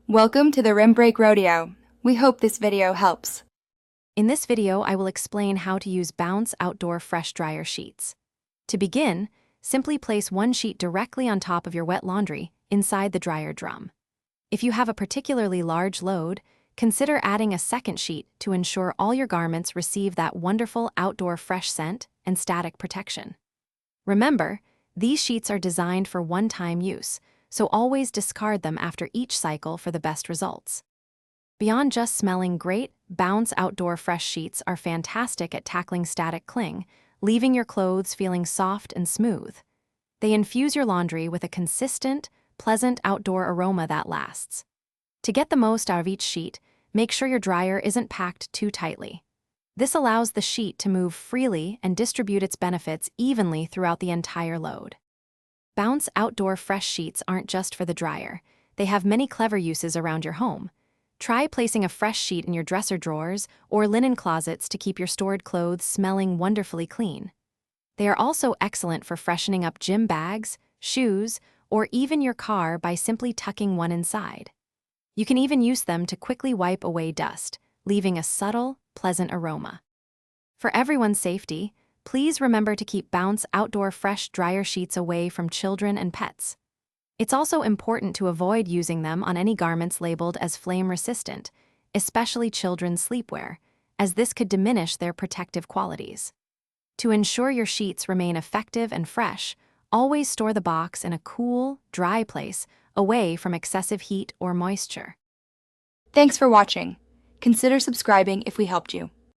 Welcome to the Rim Break Rodeo. We hope this video helps. In this video, I will explain how to use Bounce Outdoor Fresh Dryer Sheets. To begin, simply place one sheet directly on top of your wet laundry inside the dryer drum. If you have a particularly large load, consider adding a second sheet to ensure all your garments receive that wonderful outdoor fresh scent and static protection. Remember, these sheets are designed for one-time use, so always discard them after each cycle for the best results. Beyond just smelling great, Bounce Outdoor Fresh Sheets are fantastic at tackling static cling, leaving your clothes feeling soft and smooth. They infuse your laundry with a consistent, pleasant outdoor aroma that lasts. To get the most out of each sheet, make sure your dryer isn't packed too tightly. This allows the sheet to move freely and distribute its benefits evenly throughout the entire load. Bounce Outdoor Fresh Sheets aren't just for the dryer. They have many clever uses around your home. Try placing a fresh sheet in your dresser drawers or linen closets to keep your stored clothes smelling wonderfully clean. They are also excellent for freshening up gym bags, shoes, or even your car by simply tucking one inside. You can even use them to quickly wipe away dust, leaving a subtle, pleasant aroma. For everyone's safety, please remember to keep Bounce Outdoor Fresh Dryer Sheets away from children and pets. It's also important to avoid using them on any garments labeled as flame-resistant, especially children's sleepwear, as this could diminish their protective qualities. To ensure your sheets remain effective and fresh, always store the box in a cool, dry place away from excessive heat or moisture. Thanks for watching. Consider subscribing if we helped you.